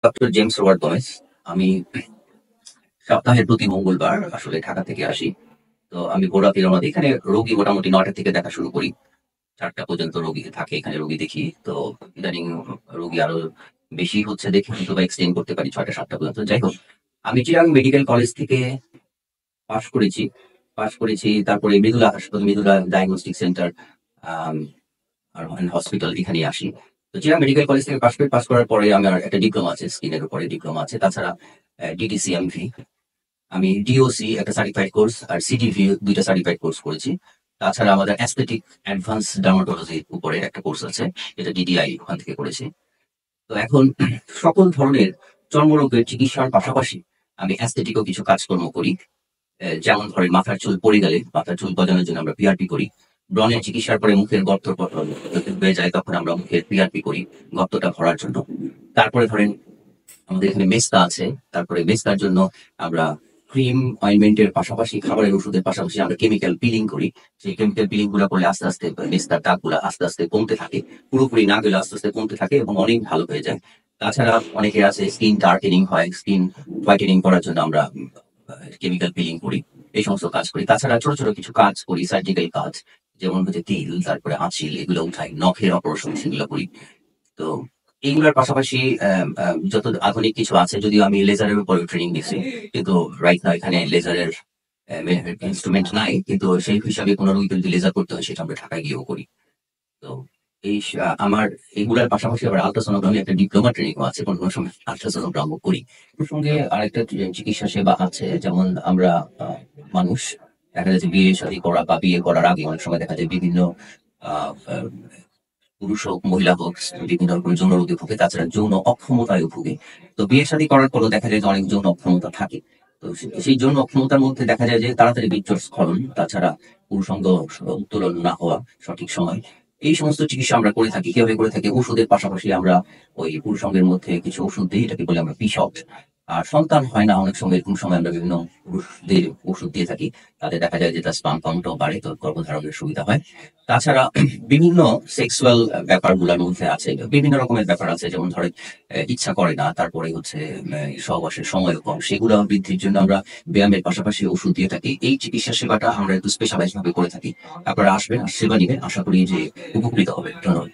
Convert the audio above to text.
Doctor James Robert Gomez. আমি সপ্তাহের প্রতি মঙ্গলবার আসলে ঢাকা থেকে আসি। তো আমি ভোর রাতে রওনা দিই। এখানে রোগী মোটামুটি ৯টা থেকে দেখা শুরু করি। ৪টা পর্যন্ত রোগী থাকে, এখানে রোগী দেখি। তো ইদানিং রোগী আরো বেশি হচ্ছে দেখে হয়তোবা এক্সটেন্ড করতে পারি ৬টা ৭টা পর্যন্ত। যাই হোক, আমি চিরাং মেডিকেল কলেজ থেকে পাশ করেছি। তারপরে মৃদুলা হাসপাতাল, মৃদুলা ডায়াগনস্টিক সেন্টার আম আর হসপিটাল এখানেই আসি। তো চিরাং মেডিকেল কলেজ থেকে পাশ করার পরে আমার একটা ডিপ্লোমা আছে, স্কিনের উপরে ডিপ্লোমা আছে। তাছাড়া ডিটিসিএমভি, আমি ডিওসি একটা সার্টিফাইড কোর্স আর সিডিভি ২টা সার্টিফাইড কোর্স করেছি। তাছাড়া আমাদের অ্যাস্থেটিক অ্যাডভান্স ডার্মাটোলজির উপরে একটা কোর্স আছে, যেটা ডিডিআই ওখান থেকে করেছি। তো এখন সকল ধরনের চর্মরোগের চিকিৎসার পাশাপাশি আমি অ্যাস্থেটিকও কিছু কাজকর্ম করি। যেমন ধরেন মাথার চুল পড়ে গেলে মাথার চুল গজানোর জন্য আমরা পিআরপি করি। ব্রণের চিকিৎসার পরে মুখের গর্ত হয়ে যায়, তখন আমরা মুখের পিআরপি করি গর্তটা ভরার জন্য। তারপরে ধরেন আমাদের এখানে মেস্তা আছে। তারপরে মেস্তার জন্য আমরা ক্রিম অয়েন্টমেন্টের পাশাপাশি, খাবারের ওষুধের পাশাপাশি আমরা কেমিক্যাল পিলিং করি। সেই কেমিক্যাল পিলিং গুলা করলে আস্তে আস্তে মেস্তার দাগগুলা আস্তে আস্তে কমতে থাকে। পুরোপুরি না গেলে আস্তে আস্তে কমতে থাকে এবং অনেক ভালো হয়ে যায়। তাছাড়া অনেকে আছে স্কিন ডার্কেনিং হয়, স্কিন হোয়াইটেনিং করার জন্য আমরা কেমিক্যাল পিলিং করি। এই সমস্ত কাজ করি। তাছাড়া ছোট ছোট কিছু কাজ করি, সার্জিক্যাল কাজ, যেমন হচ্ছে তিল, তারপরে আঁচিল, এগুলো উঠাই, নখের অপারেশন সেগুলো করি। তো এইগুলোর পাশাপাশি যত আধুনিক কিছু আছে, যদিও আমি লেজারের উপরে ট্রেনিং নিচ্ছি, কিন্তু রাইট নাও এখানে লেজারের ইনস্ট্রুমেন্ট নাই, কিন্তু সেই হিসাবে কোনো রোগীকে যদি লেজার করতে হয় সেটা আমরা ঢাকায় গিয়েও করি। তো আমার এগুলার পাশাপাশি আবার আলট্রাসোনোগ্রামে একটা ডিপ্লোমা ট্রেনিং আছে, কোনো কোনো সময় আলট্রাসোনোগ্রামও করি। ওর সঙ্গে আরেকটা চিকিৎসা সেবা আছে, যেমন আমরা মানুষ দেখা যায় যে বিয়ে শাদী করা বা বিয়ে করার আগে অনেক সময় দেখা যায় বিভিন্ন আহ আহ, পুরুষ হোক মহিলা হোক বিভিন্ন রকমের যৌন রোগে ভুগে, তাছাড়া যৌন অক্ষমতায়ও ভুগে। তো বিয়ে শাদী করার পরও দেখা যায় যে অনেক যৌন অক্ষমতা থাকে। তো সেই যৌন অক্ষমতার মধ্যে দেখা যায় যে তাড়াতাড়ি বীর্যর স্খলন, তাছাড়া পুরুষাঙ্গ উত্তোলন না হওয়া সঠিক সময়, এই সমস্ত চিকিৎসা আমরা করে থাকি। কিভাবে করে থাকি? ওষুধের পাশাপাশি আমরা ওই পুরুষাঙ্গের মধ্যে কিছু ওষুধ দিই, এটাকে বলে আমরা পিশট। আর সন্তান হয় না অনেক সময়, এরকম সময় আমরা বিভিন্ন পুরুষদের ওষুধ দিয়ে থাকি। তাতে দেখা যায় যে তার স্পাম কাউন্টও বাড়ে, তো গর্ভধারণের সুবিধা হয়। তাছাড়া বিভিন্ন সেক্সুয়াল ব্যাপারগুলোর মধ্যে আছে বিভিন্ন রকমের ব্যাপার আছে, যেমন ধরেন ইচ্ছা করে না, তারপরে হচ্ছে সহবাসের সময় কম, সেগুলো বৃদ্ধির জন্য আমরা ব্যায়ামের পাশাপাশি ওষুধ দিয়ে থাকি। এই চিকিৎসা সেবাটা আমরা একটু স্পেশালাইজ ভাবে করে থাকি। আপনারা আসবেন, আর সেবা নিবেন, আশা করি যে উপকৃত হবে। ধন্যবাদ।